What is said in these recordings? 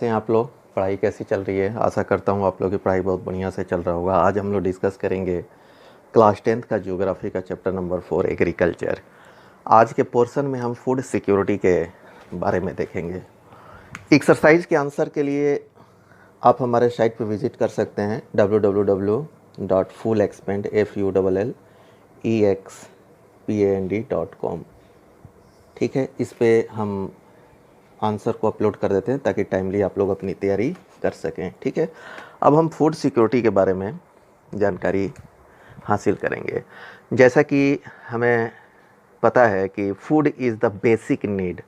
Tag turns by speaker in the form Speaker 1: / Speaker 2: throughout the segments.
Speaker 1: हैं आप लोग। पढ़ाई कैसी चल रही है? आशा करता हूँ आप लोगों की पढ़ाई बहुत बढ़िया से चल रहा होगा। आज हम लोग डिस्कस करेंगे क्लास 10th का ज्योग्राफी का चैप्टर नंबर 4 एग्रीकल्चर। आज के पोर्शन में हम फूड सिक्योरिटी के बारे में देखेंगे। एक्सरसाइज के आंसर के लिए आप हमारे साइट पर विजिट कर सकते हैं www.fullexpand.com। ठीक है, इस पे हम आंसर को अपलोड कर देते हैं ताकि टाइमली आप लोग अपनी तैयारी कर सकें। ठीक है, अब हम फूड सिक्योरिटी के बारे में जानकारी हासिल करेंगे। जैसा कि हमें पता है कि food is the basic need.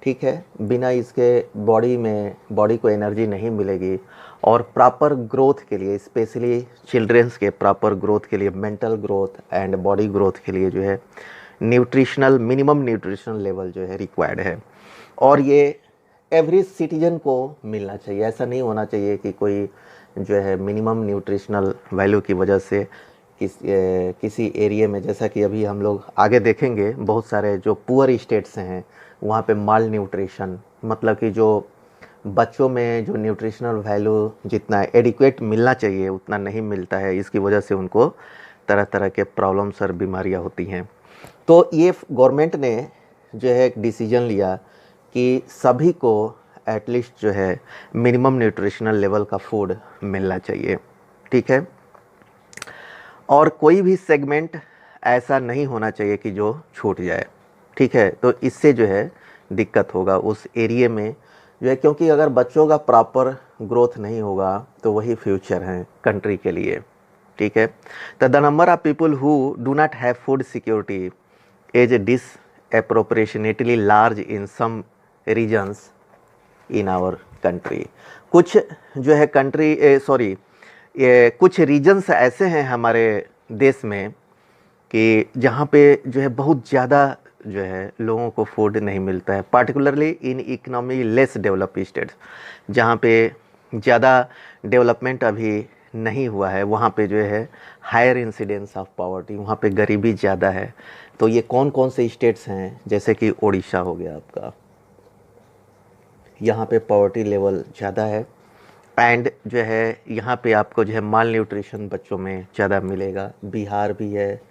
Speaker 1: ठीक है, बिना इसके बॉडी को एनर्जी नहीं मिलेगी और प्रॉपर ग्रोथ के लिए, स्पेशली चिल्ड्रंस के प्रॉपर ग्रोथ के लिए, mental growth and body growth के लिए जो है मिनिमम न्यूट्रिशनल लेवल जो है रिक्वायर्ड है और ये एवरी सिटीजन को मिलना चाहिए। ऐसा नहीं होना चाहिए कि कोई जो है मिनिमम न्यूट्रिशनल वैल्यू की वजह से किसी एरिया में, जैसा कि अभी हम लोग आगे देखेंगे, बहुत सारे जो पुअर स्टेट्स हैं वहाँ पे माल न्यूट्रिशन, मतलब कि जो बच्चों में जो न्यूट्रिशनल वैल्यू जितना एडिक्वेट मिलना चाहिए उतना नहीं मिलता है। इसकी वजह से उनको तरह तरह के प्रॉब्लम्स और बीमारियाँ होती हैं। तो ये गवर्नमेंट ने जो है एक डिसीजन लिया कि सभी को एटलीस्ट जो है मिनिमम न्यूट्रिशनल लेवल का फूड मिलना चाहिए। ठीक है, और कोई भी सेगमेंट ऐसा नहीं होना चाहिए कि जो छूट जाए। ठीक है, तो इससे जो है दिक्कत होगा उस एरिया में जो है, क्योंकि अगर बच्चों का प्रॉपर ग्रोथ नहीं होगा तो वही फ्यूचर है कंट्री के लिए। ठीक है, तो the number of people who do not have food security is disproportionately large in some regions in our country. कुछ जो है कुछ रीजन्स ऐसे हैं हमारे देश में कि जहाँ पे जो है बहुत ज़्यादा जो है लोगों को फूड नहीं मिलता है, particularly in economy less developed states, जहाँ पे ज़्यादा डेवलपमेंट अभी नहीं हुआ है, वहाँ पे जो है हायर इंसिडेंस ऑफ पॉवर्टी, वहाँ पे गरीबी ज़्यादा है। तो ये कौन कौन से स्टेट्स हैं? जैसे कि ओडिशा हो गया आपका, यहाँ पे पॉवर्टी लेवल ज़्यादा है एंड जो है यहाँ पे आपको जो है माल न्यूट्रिशन बच्चों में ज़्यादा मिलेगा। बिहार भी है,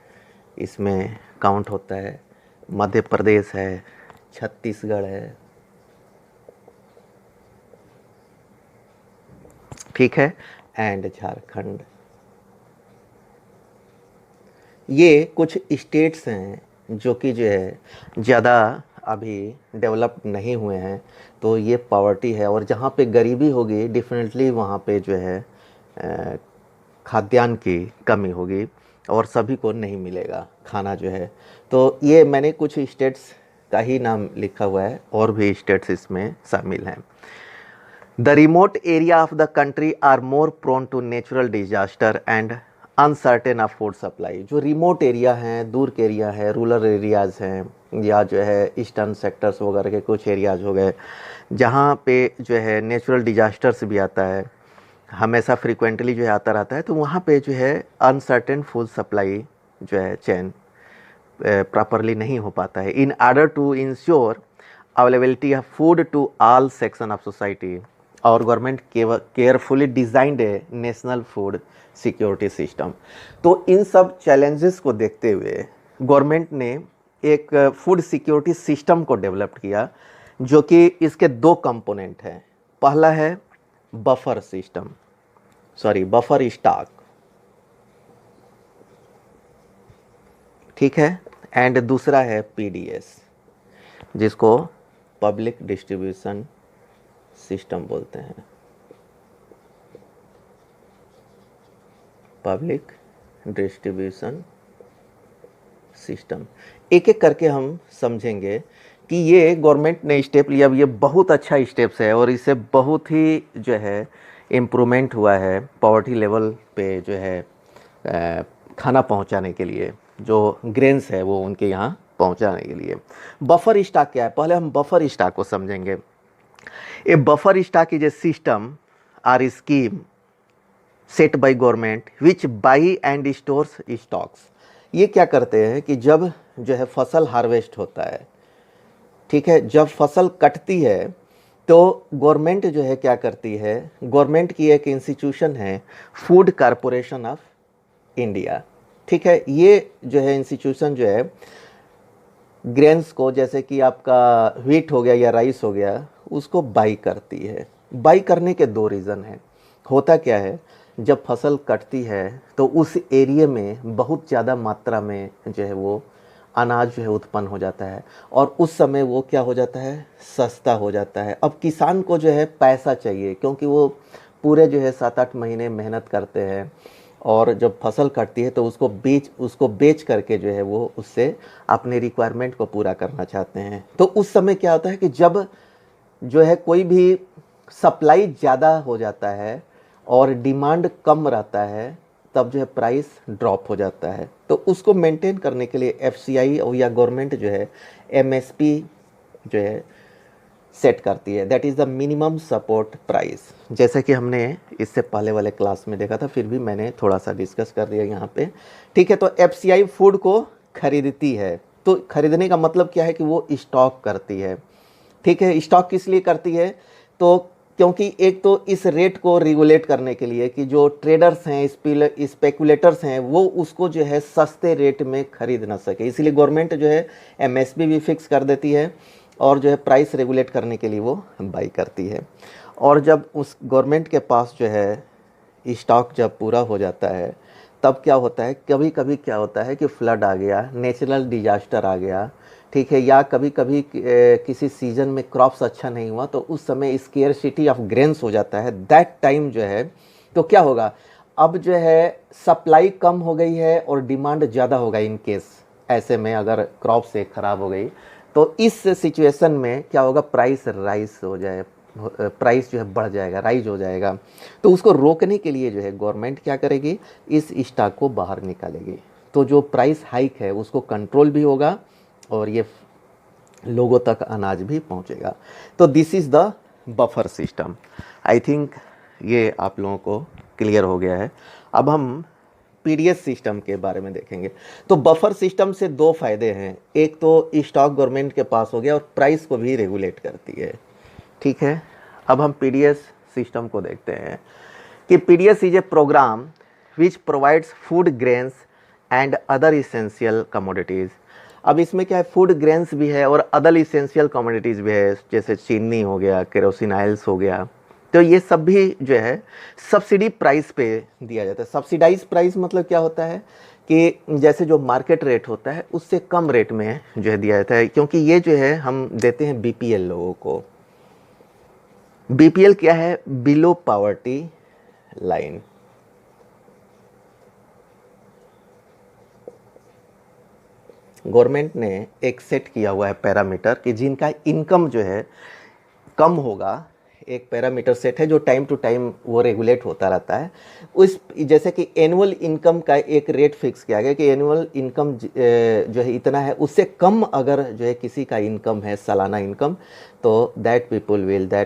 Speaker 1: इसमें काउंट होता है, मध्य प्रदेश है, छत्तीसगढ़ है। ठीक है, एंड झारखंड। ये कुछ स्टेट्स हैं जो कि जो है ज़्यादा अभी डेवलप नहीं हुए हैं, तो ये पॉवर्टी है। और जहाँ पे गरीबी होगी डेफिनेटली वहाँ पे जो है खाद्यान्न की कमी होगी और सभी को नहीं मिलेगा खाना जो है। तो ये मैंने कुछ स्टेट्स का ही नाम लिखा हुआ है, और भी स्टेट्स इसमें शामिल हैं। The remote area of the country are more prone to natural disaster and uncertain of food supply. जो रिमोट एरिया हैं, दूर के एरिया है, रूरल एरियाज़ हैं, या जो है ईस्टर्न सेक्टर्स वगैरह के कुछ एरियाज़ हो गए जहाँ पे जो है नेचुरल डिजास्टर्स भी आता है, हमेशा फ्रिक्वेंटली जो है आता रहता है, तो वहाँ पे जो है अनसर्टेन फूड सप्लाई जो है चेन प्रॉपरली नहीं हो पाता है। In order to ensure availability of food to all section of society, और गवर्नमेंट केयरफुली डिज़ाइंड है नेशनल फूड सिक्योरिटी सिस्टम। तो इन सब चैलेंजेस को देखते हुए गवर्नमेंट ने एक फूड सिक्योरिटी सिस्टम को डेवलप किया, जो कि इसके दो कंपोनेंट हैं। पहला है बफर स्टॉक, ठीक है, एंड दूसरा है पीडीएस, जिसको पब्लिक डिस्ट्रीब्यूशन सिस्टम बोलते हैं। पब्लिक डिस्ट्रीब्यूशन सिस्टम एक एक करके हम समझेंगे कि ये गवर्नमेंट ने स्टेप लिया। ये बहुत अच्छा स्टेप्स है और इससे बहुत ही जो है इम्प्रूवमेंट हुआ है पॉवर्टी लेवल पे जो है खाना पहुंचाने के लिए, जो ग्रेन्स है वो उनके यहाँ पहुंचाने के लिए। बफर स्टॉक क्या है? पहले हम बफर स्टॉक को समझेंगे। A buffer stock is a system or scheme set by government which buy and stores stocks. ये क्या करते हैं कि जब जो है फसल हार्वेस्ट होता है, ठीक है, जब फसल कटती है तो गवर्नमेंट जो है क्या करती है, गवर्नमेंट की एक इंस्टीट्यूशन है फूड कॉरपोरेशन ऑफ इंडिया, ठीक है। ये जो है इंस्टीट्यूशन जो है ग्रेन्स को, जैसे कि आपका व्हीट हो गया या राइस हो गया, उसको बाई करती है। बाई करने के दो रीज़न हैं। होता क्या है, जब फसल कटती है तो उस एरिया में बहुत ज़्यादा मात्रा में जो है वो अनाज जो है उत्पन्न हो जाता है, और उस समय वो क्या हो जाता है, सस्ता हो जाता है। अब किसान को जो है पैसा चाहिए, क्योंकि वो पूरे जो है 7-8 महीने मेहनत करते हैं, और जब फसल कटती है तो उसको बेच करके जो है वो उससे अपने रिक्वायरमेंट को पूरा करना चाहते हैं। तो उस समय क्या होता है कि जब जो है कोई भी सप्लाई ज़्यादा हो जाता है और डिमांड कम रहता है, तब जो है प्राइस ड्रॉप हो जाता है। तो उसको मेंटेन करने के लिए एफसीआई और या गवर्नमेंट जो है एमएसपी जो है सेट करती है, that is the minimum support price. जैसे कि हमने इससे पहले वाले क्लास में देखा था, फिर भी मैंने थोड़ा सा डिस्कस कर दिया यहाँ पे, ठीक है। तो एफसीआई फूड को खरीदती है। तो खरीदने का मतलब क्या है कि वो स्टॉक करती है, ठीक है। स्टॉक किस लिए करती है, तो क्योंकि एक तो इस रेट को रेगुलेट करने के लिए कि जो ट्रेडर्स हैं, स्पेकुलेटर्स हैं, वो उसको जो है सस्ते रेट में खरीद ना सके, इसलिए गवर्नमेंट जो है एमएसपी भी फिक्स कर देती है, और जो है प्राइस रेगुलेट करने के लिए वो बाई करती है। और जब उस गवर्नमेंट के पास जो है स्टॉक जब पूरा हो जाता है, तब क्या होता है, कभी कभी क्या होता है कि फ्लड आ गया, नेचुरल डिजास्टर आ गया, ठीक है, या कभी कभी किसी सीजन में क्रॉप्स अच्छा नहीं हुआ, तो उस समय स्केर्सिटी ऑफ ग्रेन्स हो जाता है। दैट टाइम जो है तो क्या होगा, अब जो है सप्लाई कम हो गई है और डिमांड ज़्यादा होगा। इन केस ऐसे में अगर क्रॉप से ख़राब हो गई, तो इस सिचुएशन में क्या होगा, प्राइस राइज हो जाए, प्राइस जो है बढ़ जाएगा, राइज हो जाएगा। तो उसको रोकने के लिए जो है गवर्नमेंट क्या करेगी, इस स्टॉक को बाहर निकालेगी। तो जो प्राइस हाइक है उसको कंट्रोल भी होगा, और ये लोगों तक अनाज भी पहुंचेगा। तो this is the buffer system. I think ये आप लोगों को क्लियर हो गया है। अब हम पीडीएस सिस्टम के बारे में देखेंगे। तो बफर सिस्टम से दो फायदे हैं, एक तो स्टॉक गवर्नमेंट के पास हो गया और प्राइस को भी रेगुलेट करती है, ठीक है। अब हम पीडीएस सिस्टम को देखते हैं कि PDS is a programme which provides food grains and other essential commodities. अब इसमें क्या है, फूड ग्रेन्स भी है और अदर इसेंशियल कमोडिटीज़ भी है, जैसे चीनी हो गया, केरोसिन ऑयल्स हो गया। तो ये सब भी जो है सब्सिडी प्राइस पे दिया जाता है। सब्सिडाइज प्राइस मतलब क्या होता है कि जैसे जो मार्केट रेट होता है उससे कम रेट में जो है दिया जाता है, क्योंकि ये जो है हम देते हैं बीपीएल लोगों को। बीपीएल क्या है, बिलो पॉवर्टी लाइन। गवर्नमेंट ने एक सेट किया हुआ है पैरामीटर कि जिनका इनकम जो है कम होगा, एक पैरामीटर सेट है जो टाइम टू टाइम वो रेगुलेट होता रहता है। उस जैसे कि एनुअल इनकम का एक रेट फिक्स किया गया कि एनुअल इनकम जो है इतना है, उससे कम अगर जो है किसी का इनकम है, सालाना इनकम, तो that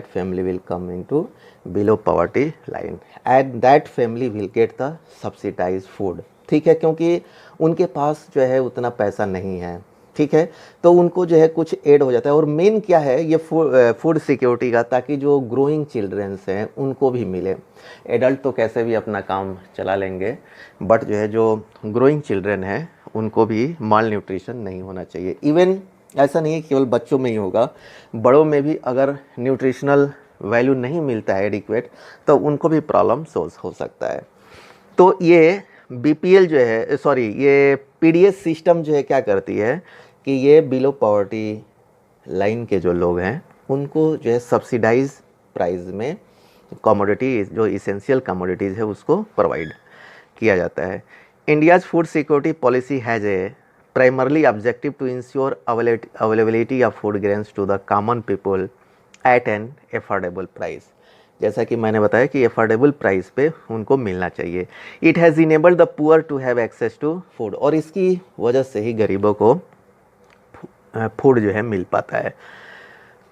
Speaker 1: family will come into below poverty line and that family will get the subsidised food, ठीक है। क्योंकि उनके पास जो है उतना पैसा नहीं है, ठीक है, तो उनको जो है कुछ ऐड हो जाता है। और मेन क्या है, ये फूड सिक्योरिटी का, ताकि जो ग्रोइंग चिल्ड्रंस हैं उनको भी मिले। एडल्ट तो कैसे भी अपना काम चला लेंगे, बट जो है जो ग्रोइंग चिल्ड्रन है उनको भी माल न्यूट्रिशन नहीं होना चाहिए। इवन ऐसा नहीं है केवल बच्चों में ही होगा, बड़ों में भी अगर न्यूट्रिशनल वैल्यू नहीं मिलता है एडिक्वेट, तो उनको भी प्रॉब्लम हो सकता है। तो ये बीपीएल जो है, सॉरी, ये पीडीएस सिस्टम जो है क्या करती है कि ये बिलो पॉवर्टी लाइन के जो लोग हैं उनको जो है सब्सिडाइज प्राइस में कमोडिटी, जो इसेंशियल कमोडिटीज़ है, उसको प्रोवाइड किया जाता है। India's food security policy has a primarily objective to ensure availability of food grains to the common people at an affordable price. जैसा कि मैंने बताया कि एफोर्डेबल प्राइस पे उनको मिलना चाहिए। It has enabled the poor to have access to food, और इसकी वजह से ही गरीबों को फूड जो है मिल पाता है।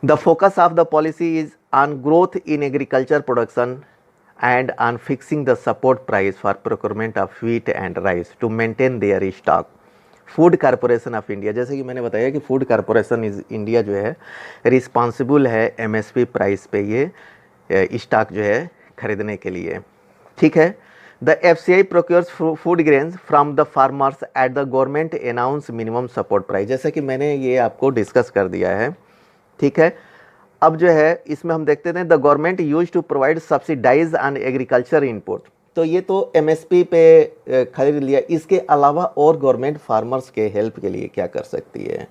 Speaker 1: The focus of the policy is on growth in agriculture production and on fixing the support price for procurement of wheat and rice to maintain their stock. Food Corporation of India, जैसे कि मैंने बताया कि food corporation is India जो है responsible है MSP price पे ये स्टॉक जो है खरीदने के लिए। ठीक है। The FCI procures food grains from the farmers at the government announce minimum support price, जैसे कि मैंने ये आपको डिस्कस कर दिया है। ठीक है। अब जो है इसमें हम देखते थे the government use to provide subsidise on agriculture input, तो ये तो एमएसपी पे खरीद लिया। इसके अलावा और गवर्नमेंट फार्मर्स के हेल्प के लिए क्या कर सकती है?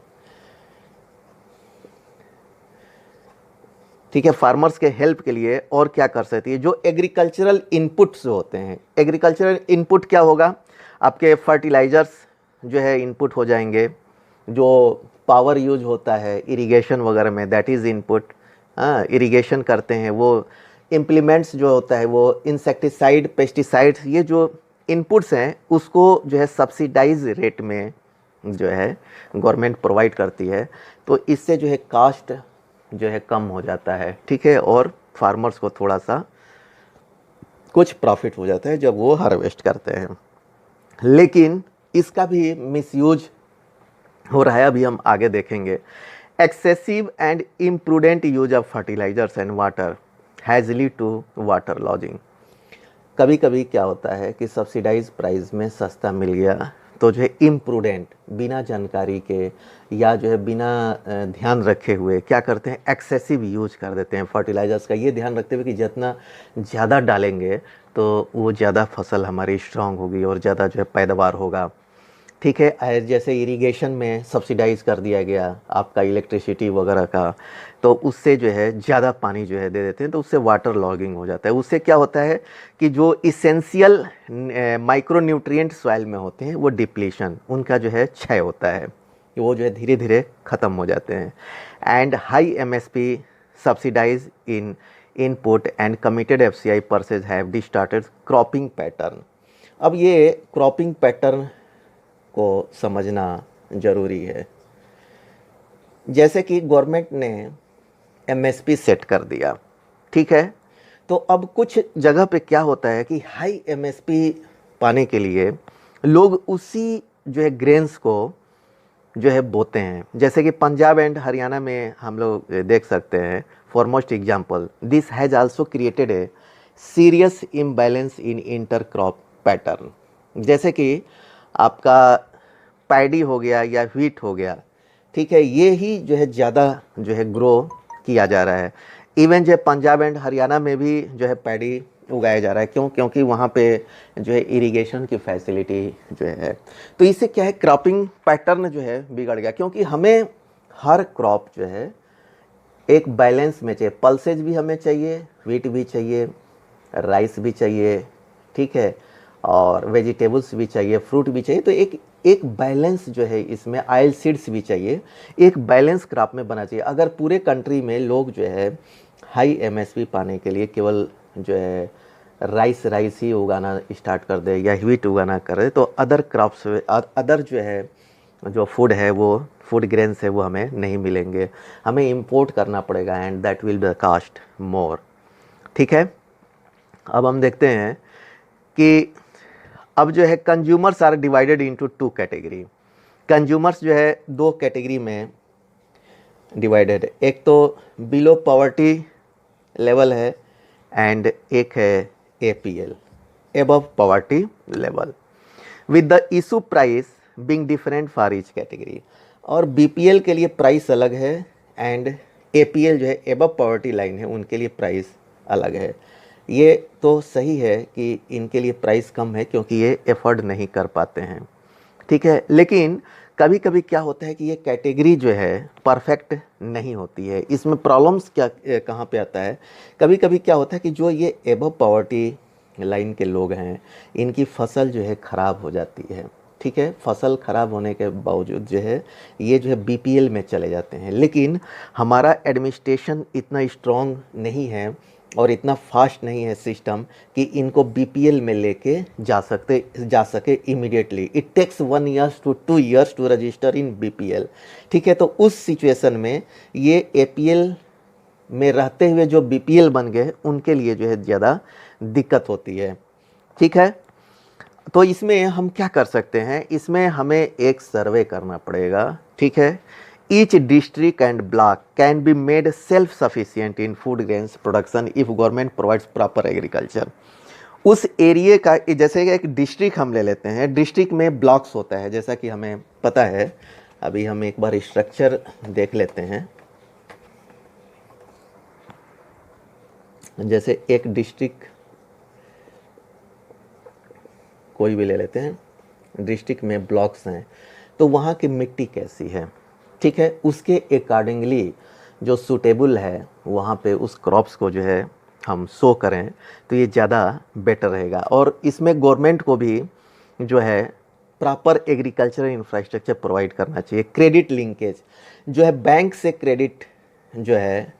Speaker 1: ठीक है, फार्मर्स के हेल्प के लिए और क्या कर सकती है? जो एग्रीकल्चरल इनपुट्स होते हैं, एग्रीकल्चरल इनपुट क्या होगा? आपके फर्टिलाइजर्स जो है इनपुट हो जाएंगे, जो पावर यूज होता है इरिगेशन वगैरह में दैट इज़ इनपुट। हाँ, इरिगेशन करते हैं वो इम्प्लीमेंट्स जो होता है वो इंसेक्टिसाइड पेस्टिसाइड्स, ये जो इनपुट्स हैं उसको जो है सब्सिडाइज रेट में जो है गवर्नमेंट प्रोवाइड करती है, तो इससे जो है कास्ट जो है कम हो जाता है। ठीक है, और फार्मर्स को थोड़ा सा कुछ प्रॉफिट हो जाता है जब वो हार्वेस्ट करते हैं। लेकिन इसका भी मिसयूज हो रहा है, अभी हम आगे देखेंगे। Excessive and imprudent use of fertilisers and water has lead to water logging. कभी कभी क्या होता है कि सब्सिडाइज प्राइस में सस्ता मिल गया तो जो है इम्प्रूडेंट, बिना जानकारी के या जो है बिना ध्यान रखे हुए क्या करते हैं, एक्सेसिव यूज कर देते हैं फर्टिलाइजर्स का, ये ध्यान रखते हुए कि जितना ज़्यादा डालेंगे तो वो ज़्यादा फसल हमारी स्ट्रांग होगी और ज़्यादा जो है पैदावार होगा। ठीक है, जैसे इरिगेशन में सब्सिडाइज कर दिया गया आपका इलेक्ट्रिसिटी वगैरह का, तो उससे जो है ज़्यादा पानी जो है दे देते हैं तो उससे वाटर लॉगिंग हो जाता है। उससे क्या होता है कि जो इसेंशियल माइक्रो न्यूट्रिएंट सॉइल में होते हैं वो डिप्लीशन, उनका जो है क्षय होता है, वो जो है धीरे धीरे ख़त्म हो जाते हैं। And high MSP subsidize in input and committed FCI purchase have distorted cropping pattern. अब ये क्रॉपिंग पैटर्न को समझना ज़रूरी है। जैसे कि गवर्नमेंट ने एमएसपी सेट कर दिया, ठीक है, तो अब कुछ जगह पे क्या होता है कि हाई एमएसपी पाने के लिए लोग उसी जो है ग्रेन्स को जो है बोते हैं। जैसे कि पंजाब एंड हरियाणा में हम लोग देख सकते हैं, foremost example, this has also created a serious imbalance in inter crop pattern. जैसे कि आपका पैडी हो गया या व्हीट हो गया, ठीक है, ये ही जो है ज़्यादा जो है ग्रो किया जा रहा है। इवन जो पंजाब एंड हरियाणा में भी जो है पैडी उगाया जा रहा है, क्यों? क्योंकि वहाँ पे जो है इरिगेशन की फैसिलिटी जो है, तो इससे क्या है क्रॉपिंग पैटर्न जो है बिगड़ गया। क्योंकि हमें हर क्रॉप जो है एक बैलेंस में चाहिए, पल्सेज भी हमें चाहिए, व्हीट भी चाहिए, राइस भी चाहिए, ठीक है, और वेजिटेबल्स भी चाहिए, फ्रूट भी चाहिए, तो एक बैलेंस जो है इसमें, ऑयल सीड्स भी चाहिए, एक बैलेंस क्रॉप में बना चाहिए। अगर पूरे कंट्री में लोग जो है हाई एमएसपी पाने के लिए केवल जो है राइस ही उगाना स्टार्ट कर दे या व्हीट उगाना कर दे, तो अदर क्रॉप्स, अदर जो है जो फूड है, वो फूड ग्रेन्स है, वो हमें नहीं मिलेंगे, हमें इंपोर्ट करना पड़ेगा and that will be cost more. ठीक है, अब हम देखते हैं कि अब जो है consumers are divided into two category. Consumers जो है दो कैटेगरी में डिवाइडेड है, एक तो बिलो पॉवर्टी लेवल है एंड एक है APL, above poverty level, with the issue price being different for each category. और बीपीएल के लिए प्राइस अलग है एंड एपीएल जो है एबव पॉवर्टी लाइन है, उनके लिए प्राइस अलग है। ये तो सही है कि इनके लिए प्राइस कम है क्योंकि ये एफोर्ड नहीं कर पाते हैं, ठीक है, लेकिन कभी कभी क्या होता है कि ये कैटेगरी जो है परफेक्ट नहीं होती है। इसमें प्रॉब्लम्स क्या कहाँ पे आता है, कभी कभी क्या होता है कि जो ये एबव पॉवर्टी लाइन के लोग हैं, इनकी फसल जो है ख़राब हो जाती है, ठीक है, फसल ख़राब होने के बावजूद जो है ये जो है बीपीएल में चले जाते हैं। लेकिन हमारा एडमिनिस्ट्रेशन इतना स्ट्रॉन्ग नहीं है और इतना फास्ट नहीं है सिस्टम कि इनको बीपीएल में लेके जा सके immediately. It takes 1 year to 2 years to register in BPL, ठीक है। तो उस सिचुएशन में ये एपीएल में रहते हुए जो बीपीएल बन गए, उनके लिए जो है ज़्यादा दिक्कत होती है, ठीक है। तो इसमें हम क्या कर सकते हैं, इसमें हमें एक सर्वे करना पड़ेगा, ठीक है। Each district and block can be made self sufficient in food grains production if government provides proper agriculture. उस एरिया का, जैसे कि एक डिस्ट्रिक्ट हम ले लेते हैं, डिस्ट्रिक्ट में ब्लॉक्स होता है, जैसा कि हमें पता है। अभी हम एक बार स्ट्रक्चर देख लेते हैं। जैसे एक डिस्ट्रिक्ट कोई भी ले लेते हैं, डिस्ट्रिक्ट में ब्लॉक्स हैं, तो वहाँ की मिट्टी कैसी है, ठीक है, उसके अकॉर्डिंगली जो सूटेबल है वहाँ पे उस क्रॉप्स को जो है हम सो करें तो ये ज़्यादा बेटर रहेगा। और इसमें गवर्नमेंट को भी जो है प्रॉपर एग्रीकल्चरल इंफ्रास्ट्रक्चर प्रोवाइड करना चाहिए। क्रेडिट लिंकेज जो है, बैंक से क्रेडिट जो है,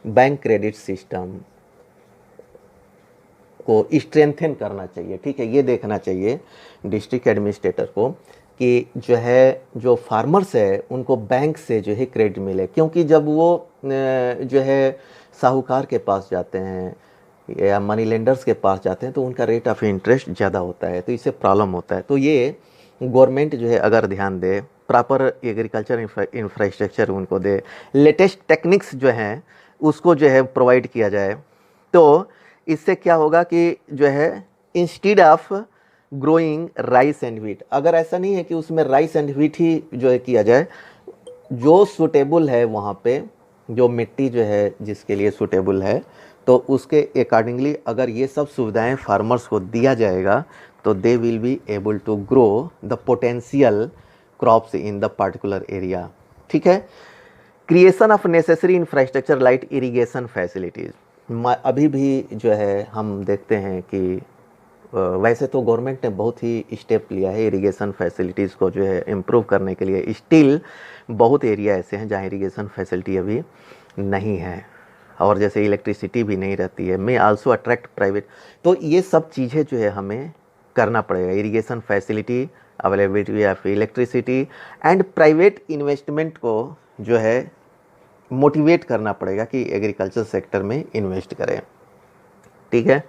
Speaker 1: बैंक क्रेडिट सिस्टम को स्ट्रेंथन करना चाहिए, ठीक है। ये देखना चाहिए डिस्ट्रिक्ट एडमिनिस्ट्रेटर को कि जो है, जो फार्मर्स है उनको बैंक से जो है क्रेडिट मिले, क्योंकि जब वो जो है साहूकार के पास जाते हैं या मनी लेंडर्स के पास जाते हैं तो उनका रेट ऑफ इंटरेस्ट ज़्यादा होता है, तो इससे प्रॉब्लम होता है। तो ये गवर्नमेंट जो है अगर ध्यान दे, प्रॉपर एग्रीकल्चर इंफ्रास्ट्रक्चर उनको दे, लेटेस्ट टेक्निक्स जो हैं उसको जो है प्रोवाइड किया जाए, तो इससे क्या होगा कि जो है instead of growing rice and wheat, अगर ऐसा नहीं है कि उसमें राइस एंड व्हीट ही जो है किया जाए, जो सूटेबल है वहाँ पे, जो मिट्टी जो है जिसके लिए सूटेबल है, तो उसके अकॉर्डिंगली अगर ये सब सुविधाएं फार्मर्स को दिया जाएगा तो they will be able to grow the potential crops in the particular area, ठीक है। Creation of necessary infrastructure like irrigation facilities, अभी भी जो है हम देखते हैं कि वैसे तो गवर्नमेंट ने बहुत ही स्टेप लिया है इरिगेशन फैसिलिटीज़ को जो है इम्प्रूव करने के लिए। स्टिल बहुत एरिया ऐसे हैं जहाँ इरिगेशन फैसिलिटी अभी नहीं है, और जैसे इलेक्ट्रिसिटी भी नहीं रहती है, मे आल्सो अट्रैक्ट प्राइवेट। तो ये सब चीज़ें जो है हमें करना पड़ेगा, irrigation facility, availability of electricity and private investment को जो है मोटिवेट करना पड़ेगा कि एग्रीकल्चर सेक्टर में इन्वेस्ट करें, ठीक है।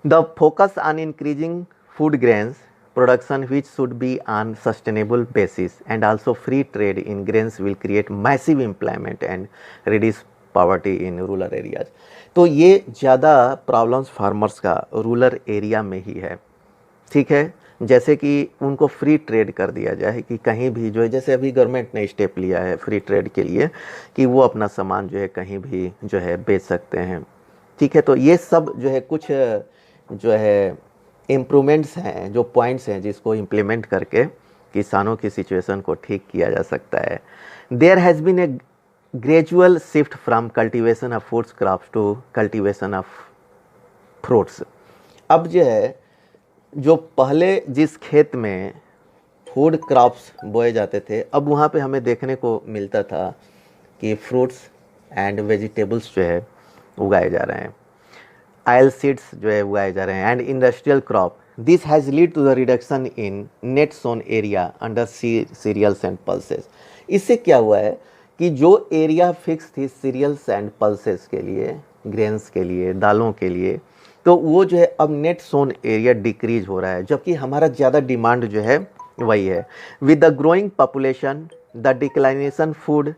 Speaker 1: The focus on increasing food grains production which should be on sustainable basis and also free trade in grains will create massive employment and reduce poverty in rural areas। तो ये ज़्यादा problems farmers का rural area में ही है, ठीक है। जैसे कि उनको फ्री ट्रेड कर दिया जाए कि कहीं भी जो है, जैसे अभी गवर्नमेंट ने स्टेप लिया है फ्री ट्रेड के लिए कि वो अपना सामान जो है कहीं भी जो है बेच सकते हैं, ठीक है। तो ये सब जो है कुछ जो है इम्प्रूवमेंट्स हैं, जो पॉइंट्स हैं जिसको इम्प्लीमेंट करके किसानों की सिचुएशन को ठीक किया जा सकता है। There has been a gradual shift from cultivation of foods crops to cultivation of fruits. अब जो है, जो पहले जिस खेत में फूड क्रॉप्स बोए जाते थे, अब वहाँ पे हमें देखने को मिलता था कि फ्रूट्स एंड वेजिटेबल्स जो है उगाए जा रहे हैं, ऑयल सीड्स जो है उगाए जा रहे हैं and industrial crop. This has lead to the reduction in net sown area under cereals and pulses. इससे क्या हुआ है कि जो एरिया फिक्स थी सीरियल्स एंड पल्सेस के लिए, ग्रेन्स के लिए, दालों के लिए, तो वो जो है अब नेट सोन एरिया डिक्रीज हो रहा है, जबकि हमारा ज़्यादा डिमांड जो है वही है। With the growing population the declination food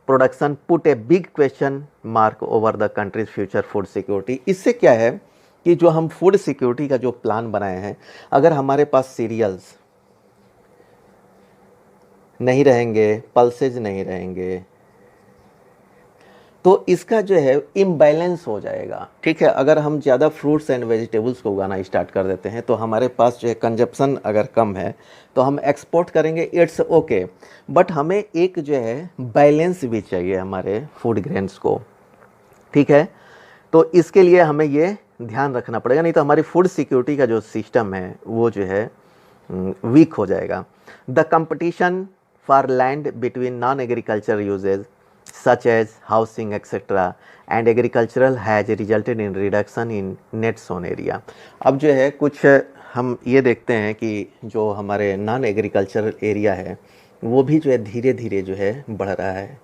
Speaker 1: production put a big question mark over the countries future food security. इससे क्या है कि जो हम फूड सिक्योरिटी का जो प्लान बनाए हैं, अगर हमारे पास सीरियल्स नहीं रहेंगे, पल्सेज नहीं रहेंगे, तो इसका जो है इम्बैलेंस हो जाएगा, ठीक है। अगर हम ज़्यादा फ्रूट्स एंड वेजिटेबल्स को उगाना स्टार्ट कर देते हैं तो हमारे पास जो है कंजप्शन अगर कम है तो हम एक्सपोर्ट करेंगे, इट्स ओके, बट हमें एक जो है बैलेंस भी चाहिए हमारे फूड ग्रेन्स को, ठीक है। तो इसके लिए हमें ये ध्यान रखना पड़ेगा, नहीं तो हमारी फूड सिक्योरिटी का जो सिस्टम है वो जो है वीक हो जाएगा। The competition for land between non agriculture usages such as housing etc. and agricultural has resulted in reduction in net sown area। अब जो है कुछ हम ये देखते हैं कि जो हमारे नॉन एग्रीकल्चरल एरिया है वो भी जो है धीरे धीरे जो है बढ़ रहा है,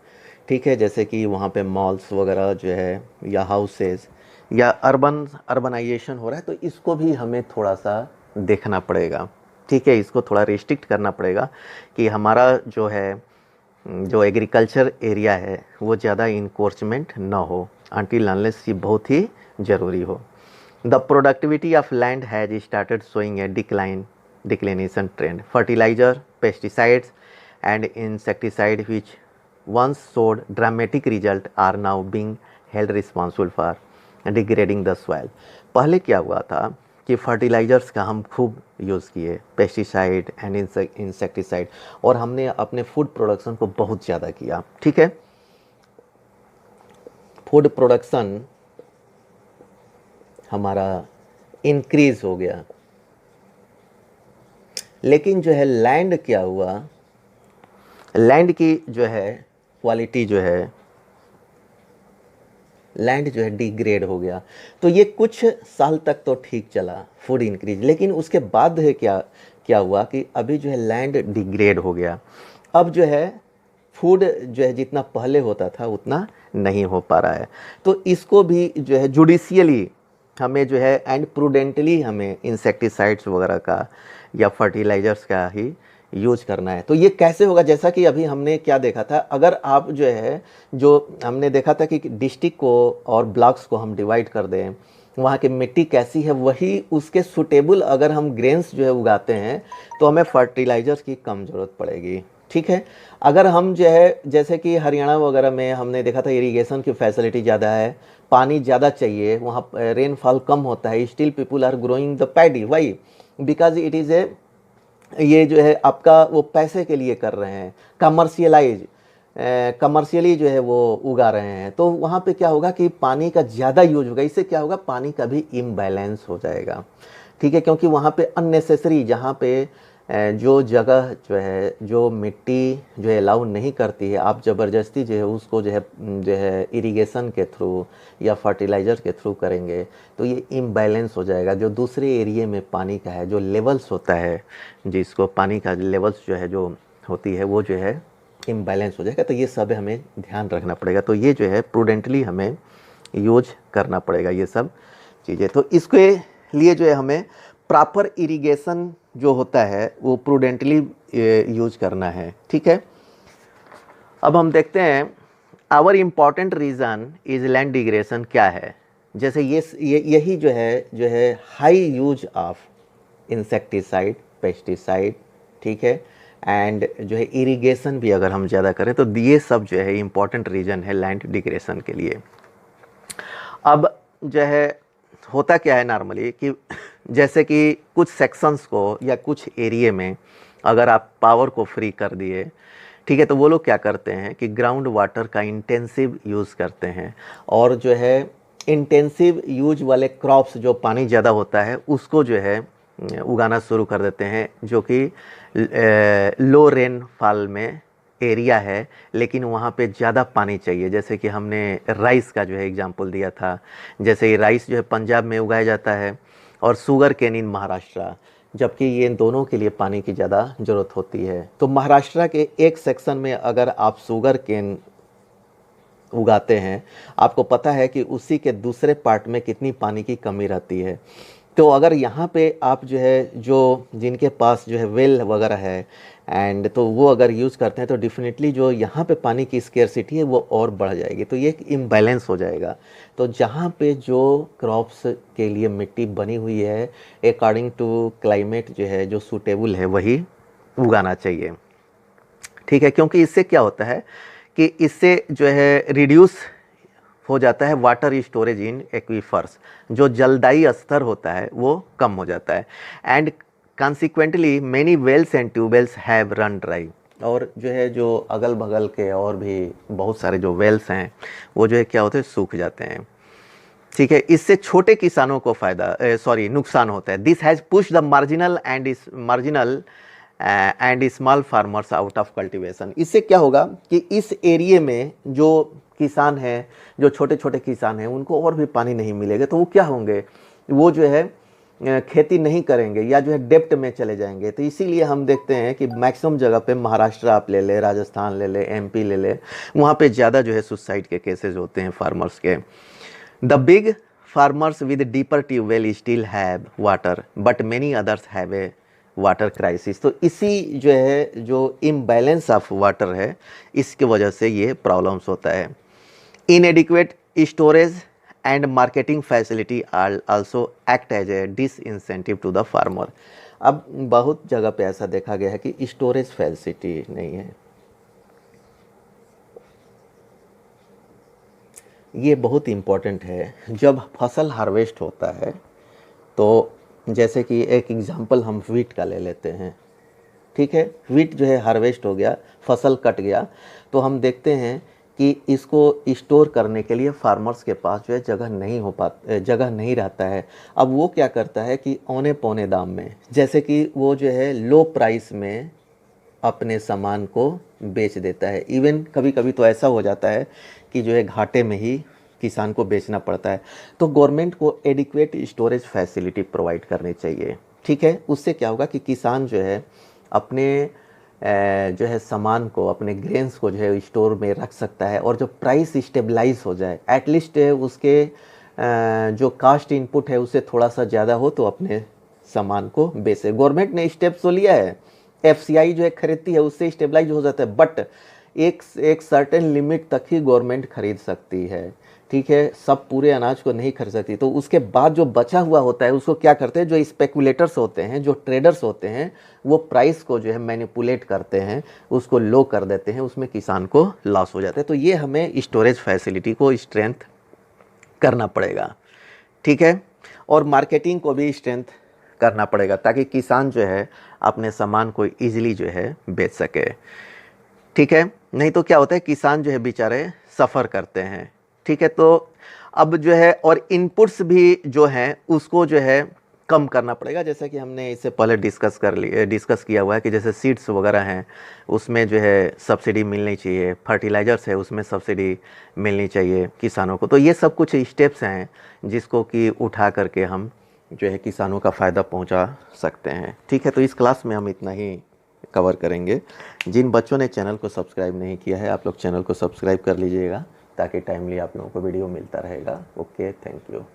Speaker 1: ठीक है। जैसे कि वहाँ पे मॉल्स वगैरह जो है या हाउसेस या अर्बनाइजेशन हो रहा है, तो इसको भी हमें थोड़ा सा देखना पड़ेगा। ठीक है, इसको थोड़ा रिस्ट्रिक्ट करना पड़ेगा कि हमारा जो है जो एग्रीकल्चर एरिया है वो ज़्यादा इनक्रोचमेंट ना हो, अनटिल अनलेस ये बहुत ही ज़रूरी हो। The productivity of land has started showing a declination trend. Fertiliser, pesticides and insecticide which once showed dramatic result are now being held responsible for degrading the soil। पहले क्या हुआ था कि फर्टिलाइजर्स का हम खूब यूज़ किए, पेस्टिसाइड एंड इंसेक्टिसाइड, और हमने अपने फूड प्रोडक्शन को बहुत ज़्यादा किया। ठीक है, फूड प्रोडक्शन हमारा इंक्रीज हो गया, लेकिन जो है लैंड क्या हुआ, लैंड की जो है क्वालिटी जो है, लैंड जो है डिग्रेड हो गया। तो ये कुछ साल तक तो ठीक चला फूड इंक्रीज, लेकिन उसके बाद है क्या हुआ कि अभी जो है लैंड डिग्रेड हो गया। अब जो है फूड जो है जितना पहले होता था उतना नहीं हो पा रहा है। तो इसको भी जो है जुडिशियली हमें जो है एंड प्रूडेंटली हमें इंसेक्टिसाइड्स वगैरह का या फर्टिलाइजर्स का ही यूज करना है। तो ये कैसे होगा, जैसा कि अभी हमने क्या देखा था, अगर आप जो है जो हमने देखा था कि डिस्ट्रिक्ट को और ब्लॉक्स को हम डिवाइड कर दें, वहाँ की मिट्टी कैसी है, वही उसके सुटेबल अगर हम ग्रेन्स जो है उगाते हैं तो हमें फर्टिलाइजर्स की कम ज़रूरत पड़ेगी। ठीक है, अगर हम जो है जैसे कि हरियाणा वगैरह में हमने देखा था इरिगेशन की फैसिलिटी ज़्यादा है, पानी ज़्यादा चाहिए, वहाँ रेनफॉल कम होता है, still people are growing the paddy. Why? Because it is a, ये जो है आपका वो पैसे के लिए कर रहे हैं, कमर्शियली जो है वो उगा रहे हैं। तो वहाँ पे क्या होगा कि पानी का ज़्यादा यूज होगा, इससे क्या होगा, पानी का भी इम्बैलेंस हो जाएगा। ठीक है, क्योंकि वहाँ पे अननेसेसरी, जहाँ पे जो जगह जो है जो मिट्टी जो है अलाउ नहीं करती है, आप ज़बरदस्ती जो है उसको जो है इरिगेशन के थ्रू या फर्टिलाइज़र के थ्रू करेंगे तो ये इम्बैलेंस हो जाएगा। जो दूसरे एरिए में पानी का है जो लेवल्स होता है, जिसको पानी का लेवल्स जो है जो होती है वो जो है इम्बैलेंस हो जाएगा। तो ये सब हमें ध्यान रखना पड़ेगा। तो ये जो है प्रूडेंटली हमें यूज करना पड़ेगा ये सब चीज़ें। तो इसके लिए जो है हमें प्रॉपर इरिगेशन जो होता है वो प्रूडेंटली यूज करना है। ठीक है, अब हम देखते हैं our important reason is land degradation क्या है। जैसे यही जो है high use of insecticide, pesticide, ठीक है, एंड जो है इरिगेशन भी अगर हम ज़्यादा करें तो ये सब जो है इम्पॉर्टेंट रीज़न है लैंड डिग्रेडेशन के लिए। अब जो है होता क्या है नॉर्मली कि जैसे कि कुछ सेक्शंस को या कुछ एरिए में अगर आप पावर को फ्री कर दिए, ठीक है, तो वो लोग क्या करते हैं कि ग्राउंड वाटर का इंटेंसिव यूज़ करते हैं, और जो है इंटेंसिव यूज वाले क्रॉप्स जो पानी ज़्यादा होता है उसको जो है उगाना शुरू कर देते हैं, जो कि लो रेनफॉल में एरिया है लेकिन वहाँ पे ज़्यादा पानी चाहिए। जैसे कि हमने राइस का जो है एग्जांपल दिया था, जैसे राइस जो है पंजाब में उगाया जाता है और शुगर केन इन महाराष्ट्र, जबकि ये दोनों के लिए पानी की ज़्यादा ज़रूरत होती है। तो महाराष्ट्र के एक सेक्शन में अगर आप शुगर केन उगाते हैं, आपको पता है कि उसी के दूसरे पार्ट में कितनी पानी की कमी रहती है। तो अगर यहाँ पे आप जो है जो जिनके पास जो है वेल वगैरह है एंड तो वो अगर यूज़ करते हैं तो डेफिनेटली जो यहाँ पे पानी की स्केर्सिटी है वो और बढ़ जाएगी। तो ये एक इम्बैलेंस हो जाएगा। तो जहाँ पे जो क्रॉप्स के लिए मिट्टी बनी हुई है अकॉर्डिंग टू क्लाइमेट जो है जो सूटेबल है वही उगाना चाहिए। ठीक है, क्योंकि इससे क्या होता है कि इससे जो है रिड्यूस हो जाता है वाटर स्टोरेज इन एक्वीफर्स, जो जलदायी स्तर होता है वो कम हो जाता है, and consequently many wells and tubewells have run dry. और जो है जो अगल बगल के और भी बहुत सारे जो वेल्स हैं वो जो है क्या होते हैं, सूख जाते हैं। ठीक है, इससे छोटे किसानों को नुकसान होता है। This has push the marginal and small farmers out of cultivation. इससे क्या होगा कि इस एरिए में जो किसान हैं, जो छोटे छोटे किसान हैं, उनको और भी पानी नहीं मिलेगा तो वो क्या होंगे, वो जो है खेती नहीं करेंगे या जो है डेप्ट में चले जाएंगे। तो इसीलिए हम देखते हैं कि मैक्सिमम जगह पे महाराष्ट्र आप ले ले, राजस्थान ले ले, एमपी ले ले, वहाँ पे ज़्यादा जो है सुसाइड के केसेस होते हैं फार्मर्स के। The big farmers with deeper tube well still have water but many others have a water crisis. तो इसी जो है जो इम्बैलेंस ऑफ वाटर है इसके वजह से ये प्रॉब्लम्स होता है। Inadequate storage and marketing facility also act as a disincentive to the farmer. अब बहुत जगह पे ऐसा देखा गया है कि स्टोरेज फैसिलिटी नहीं है। ये बहुत इम्पोर्टेंट है। जब फसल हार्वेस्ट होता है तो जैसे कि एक एग्जांपल हम वीट का ले लेते हैं, ठीक है। वीट जो है हार्वेस्ट हो गया, फसल कट गया, तो हम देखते हैं कि इसको स्टोर करने के लिए फार्मर्स के पास जो है जगह नहीं रहता है। अब वो क्या करता है कि औने पौने दाम में, जैसे कि वो जो है लो प्राइस में अपने सामान को बेच देता है। इवन कभी कभी तो ऐसा हो जाता है कि जो है घाटे में ही किसान को बेचना पड़ता है। तो गवर्नमेंट को एडिक्वेट स्टोरेज फैसिलिटी प्रोवाइड करनी चाहिए, ठीक है। उससे क्या होगा कि किसान जो है अपने जो है सामान को, अपने ग्रेन्स को जो है स्टोर में रख सकता है, और जो प्राइस स्टेबलाइज हो जाए, एटलीस्ट उसके जो कास्ट इनपुट है उससे थोड़ा सा ज़्यादा हो तो अपने सामान को बेचे। गवर्नमेंट ने स्टेप्स तो लिया है, FCI जो है खरीदती है उससे स्टेबलाइज हो जाता है, बट एक सर्टेन लिमिट तक ही गवर्नमेंट खरीद सकती है, ठीक है। सब पूरे अनाज को नहीं खरीद सकती। तो उसके बाद जो बचा हुआ होता है उसको क्या करते हैं, जो स्पेकुलेटर्स होते हैं, जो ट्रेडर्स होते हैं, वो प्राइस को जो है मैनिपुलेट करते हैं, उसको लो कर देते हैं, उसमें किसान को लॉस हो जाता है। तो ये हमें स्टोरेज फैसिलिटी को स्ट्रेंथ करना पड़ेगा, ठीक है। और मार्केटिंग को भी स्ट्रेंथ करना पड़ेगा ताकि किसान जो है अपने सामान को ईजिली जो है बेच सके, ठीक है। नहीं तो क्या होता है, किसान जो है बेचारे सफ़र करते हैं, ठीक है। तो अब जो है और इनपुट्स भी जो हैं उसको जो है कम करना पड़ेगा। जैसा कि हमने इससे पहले डिस्कस किया हुआ है कि जैसे सीड्स वगैरह हैं उसमें जो है सब्सिडी मिलनी चाहिए, फर्टिलाइज़र्स है उसमें सब्सिडी मिलनी चाहिए किसानों को। तो ये सब कुछ स्टेप्स हैं जिसको कि उठा करके हम जो है किसानों का फ़ायदा पहुंचा सकते हैं, ठीक है। तो इस क्लास में हम इतना ही कवर करेंगे। जिन बच्चों ने चैनल को सब्सक्राइब नहीं किया है आप लोग चैनल को सब्सक्राइब कर लीजिएगा ताकि टाइमली आप लोगों को वीडियो मिलता रहेगा। Okay, thank you.